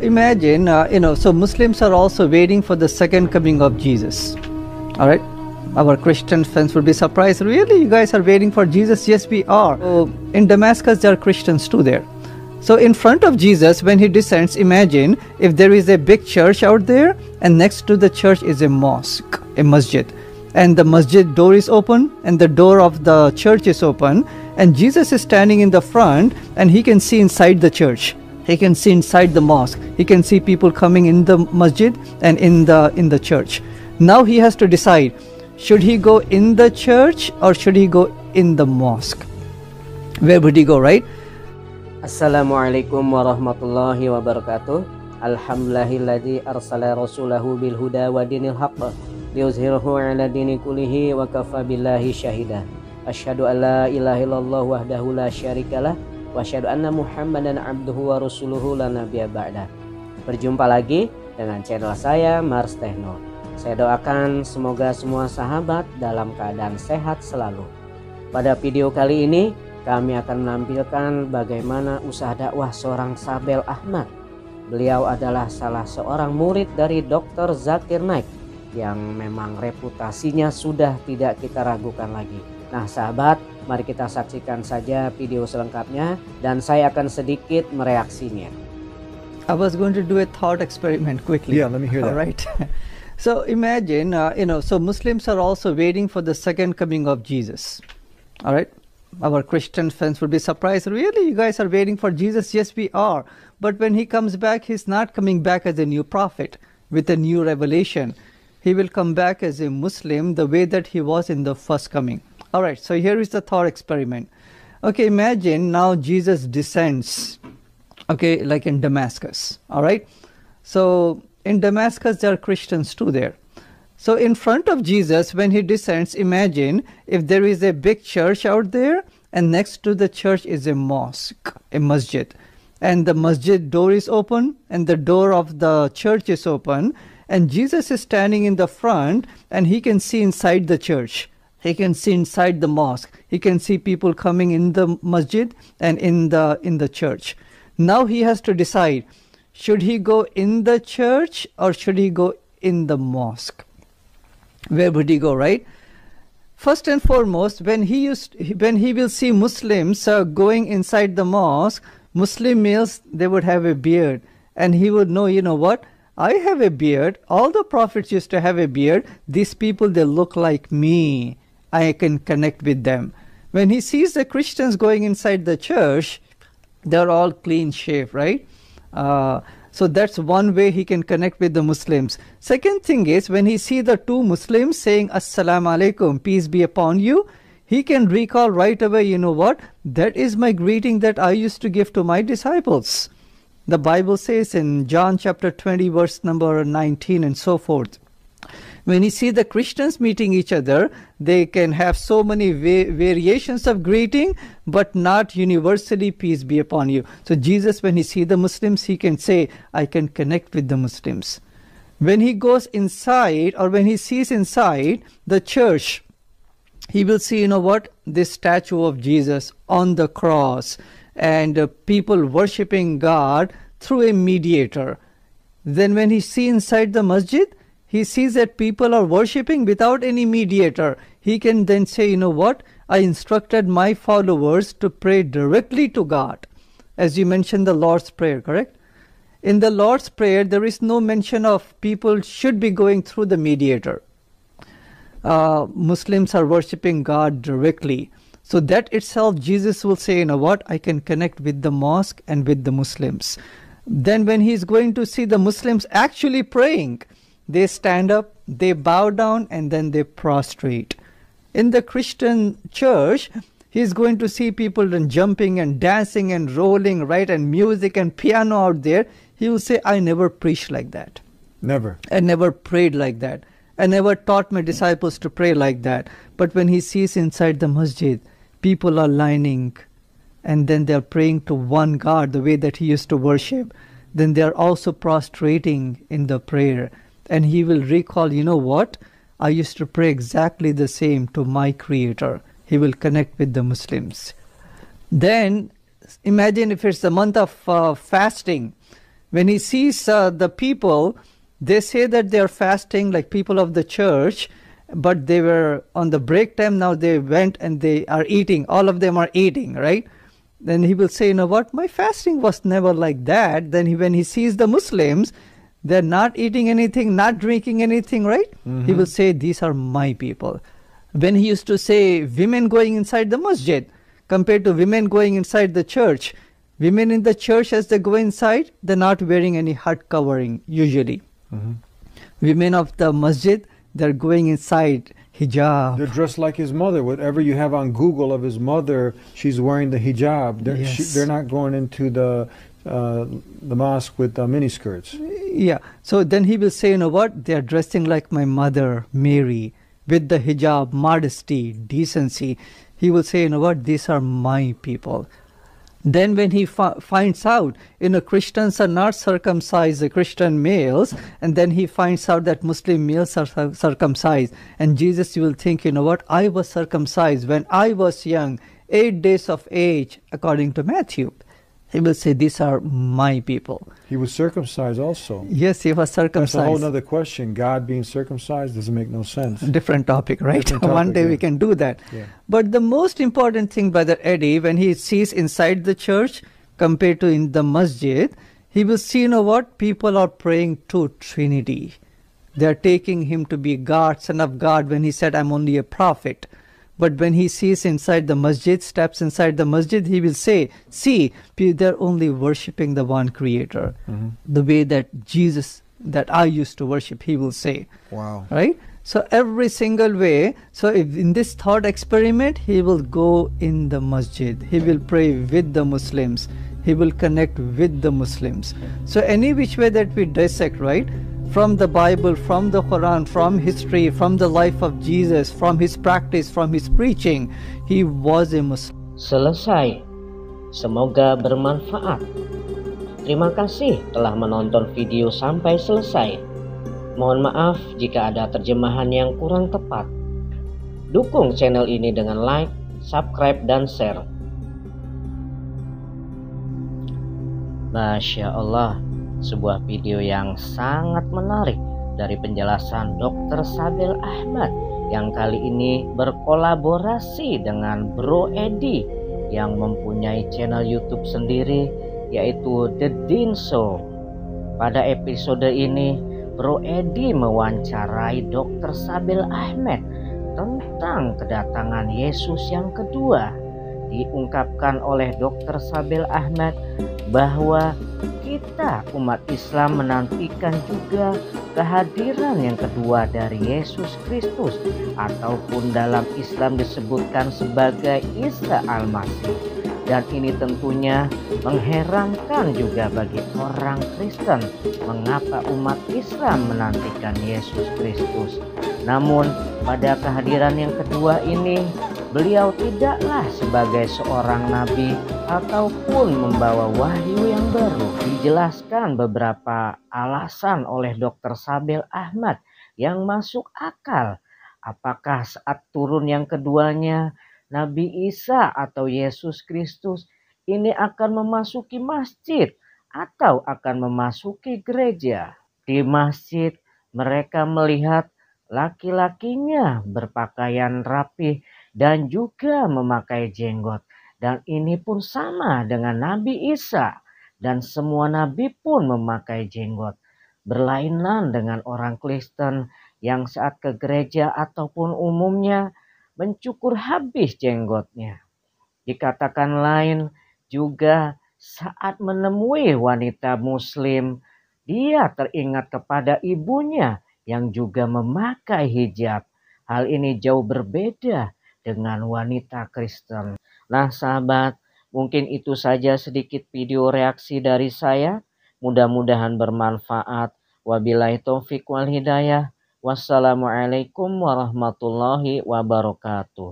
Imagine, so Muslims are also waiting for the second coming of Jesus. All right. Our Christian friends will be surprised. Really, you guys are waiting for Jesus? Yes, we are. So in Damascus, there are Christians too there. So in front of Jesus, when he descends, imagine if there is a big church out there, and next to the church is a mosque, a masjid. And the masjid door is open, and the door of the church is open, and Jesus is standing in the front, and he can see inside the church. He can see inside the mosque. He can see people coming in the masjid and in the church. Now he has to decide, should he go in the church or should he go in the mosque? Where would he go, right? Assalamualaikum warahmatullahi wabarakatuh. Alhamdulillahilladzi arsala rasulahu bil huda wa dinil haqq liyuzhirahu ala dini kullihi wa kafa billahi syahida. Asyhadu an la ilaha illallah wahdahu la syarikalah wa asyhadu anna Muhammadan abduhu wa rasuluhu la nabiyya ba'da. Berjumpa lagi dengan channel saya Mars Techno. Saya doakan semoga semua sahabat dalam keadaan sehat selalu. Pada video kali ini kami akan menampilkan bagaimana usaha dakwah seorang Sabel Ahmad. Beliau adalah salah seorang murid dari Dr. Zakir Naik yang memang reputasinya sudah tidak kita ragukan lagi. Nah sahabat, mari kita saksikan saja video selengkapnya dan saya akan sedikit mereaksinya. I was going to do a thought experiment quickly. Yeah, let me hear that. All right. So imagine, so Muslims are also waiting for the second coming of Jesus. All right. Our Christian friends will be surprised. Really, you guys are waiting for Jesus? Yes, we are. But when he comes back, he's not coming back as a new prophet with a new revelation. He will come back as a Muslim the way that he was in the first coming. All right. So here is the thought experiment. Okay, imagine now Jesus descends, okay, like in Damascus. All right. So in Damascus, there are Christians too there. So in front of Jesus, when he descends, imagine if there is a big church out there, and next to the church is a mosque, a masjid. And the masjid door is open, and the door of the church is open, and Jesus is standing in the front, and he can see inside the church. He can see inside the mosque. He can see people coming in the masjid and in the church. Now he has to decide, should he go in the church or should he go in the mosque? Where would he go, right? First and foremost, when he will see Muslims going inside the mosque, Muslim males, they would have a beard. And he would know, you know what? I have a beard. All the prophets used to have a beard. These people, they look like me. I can connect with them. When he sees the Christians going inside the church, they're all clean shaved, right? So that's one way he can connect with the Muslims. Second thing is, when he see the two Muslims saying Assalamu alaikum, peace be upon you, he can recall right away, you know what? That is my greeting that I used to give to my disciples. The Bible says in John chapter 20 verse number 19 and so forth. When you see the Christians meeting each other, they can have so many variations of greeting, but not universally peace be upon you. So Jesus, when he sees the Muslims, he can say, I can connect with the Muslims. When he goes inside, or when he sees inside the church, he will see, you know what, this statue of Jesus on the cross, and people worshipping God through a mediator. Then when he sees inside the masjid, he sees that people are worshipping without any mediator. He can then say, you know what? I instructed my followers to pray directly to God. As you mentioned the Lord's Prayer, correct? In the Lord's Prayer, there is no mention of people should be going through the mediator. Muslims are worshipping God directly. So that itself, Jesus will say, you know what? I can connect with the mosque and with the Muslims. Then when he's going to see the Muslims actually praying, they stand up, they bow down, and then they prostrate. In the Christian church, he's going to see people then jumping and dancing and rolling, right, and music and piano out there. He will say, I never preached like that. Never. I never prayed like that. I never taught my disciples to pray like that. But when he sees inside the masjid, people are lining, and then they're praying to one God, the way that he used to worship. Then they're also prostrating in the prayer. And he will recall, you know what? I used to pray exactly the same to my Creator. He will connect with the Muslims. Then imagine if it's the month of fasting. When he sees the people, they say that they are fasting like people of the church, but they were on the break time. Now they went and they are eating. All of them are eating, right? Then he will say, you know what, my fasting was never like that. Then when he sees the Muslims, they're not eating anything, not drinking anything, right? He will say, these are my people. When he used to say women going inside the masjid compared to women going inside the church, women in the church, as they go inside, they're not wearing any head covering usually. Women of the masjid, they're going inside hijab. They're dressed like his mother. Whatever you have on Google of his mother, she's wearing the hijab. They're not going into the mosque with miniskirts. Yeah. So then he will say, you know what? They are dressing like my mother, Mary, with the hijab, modesty, decency. He will say, you know what? These are my people. Then when he finds out, Christians are not circumcised, the Christian males, and then he finds out that Muslim males are circumcised. And Jesus, you will think, you know what? I was circumcised when I was young, 8 days of age, according to Matthew. He will say, these are my people. He was circumcised also. Yes, he was circumcised. That's a whole other question. God being circumcised doesn't make no sense. Different topic, right? Different topic, One day yeah. we can do that. Yeah. But the most important thing, Brother Eddie, when he sees inside the church compared to in the masjid, he will see, you know what? People are praying to Trinity. They are taking him to be God, Son of God, when he said, I'm only a prophet. But when he sees inside the masjid, steps inside the masjid, he will say, see, they're only worshipping the one creator. The way that Jesus, that I used to worship, he will say. Wow. Right? So every single way. So if in this thought experiment, he will go in the masjid. He will pray with the Muslims. He will connect with the Muslims. So any which way that we dissect, right? From the Bible, from the Quran, from history, from the life of Jesus, from his practice, from his preaching, he was a Muslim. Selesai. Semoga bermanfaat. Terima kasih telah menonton video sampai selesai. Mohon maaf jika ada terjemahan yang kurang tepat. Dukung channel ini dengan like, subscribe, dan share. Masya Allah, sebuah video yang sangat menarik dari penjelasan Dr. Sabil Ahmad yang kali ini berkolaborasi dengan Bro Edi yang mempunyai channel YouTube sendiri, yaitu The Dean Show. Pada episode ini, Bro Edi mewawancarai Dr. Sabil Ahmad tentang kedatangan Yesus yang kedua. Diungkapkan oleh Dr. Sabil Ahmad bahwa kita umat Islam menantikan juga kehadiran yang kedua dari Yesus Kristus, ataupun dalam Islam disebutkan sebagai Isa Al-Masih. Dan ini tentunya mengherankan juga bagi orang Kristen, mengapa umat Islam menantikan Yesus Kristus. Namun pada kehadiran yang kedua ini, beliau tidaklah sebagai seorang nabi ataupun membawa wahyu yang baru. Dijelaskan beberapa alasan oleh Dr. Sabil Ahmad yang masuk akal. Apakah saat turun yang keduanya, Nabi Isa atau Yesus Kristus ini akan memasuki masjid atau akan memasuki gereja? Di masjid mereka melihat laki-lakinya berpakaian rapih dan juga memakai jenggot. Dan ini pun sama dengan Nabi Isa, dan semua nabi pun memakai jenggot. Berlainan dengan orang Kristen yang saat ke gereja ataupun umumnya mencukur habis jenggotnya. Dikatakan lain juga saat menemui wanita muslim, dia teringat kepada ibunya yang juga memakai hijab. Hal ini jauh berbeda dengan wanita Kristen. Nah sahabat, mungkin itu saja sedikit video reaksi dari saya. Mudah-mudahan bermanfaat. Wabillahi taufiq wal hidayah. Wassalamualaikum warahmatullahi wabarakatuh.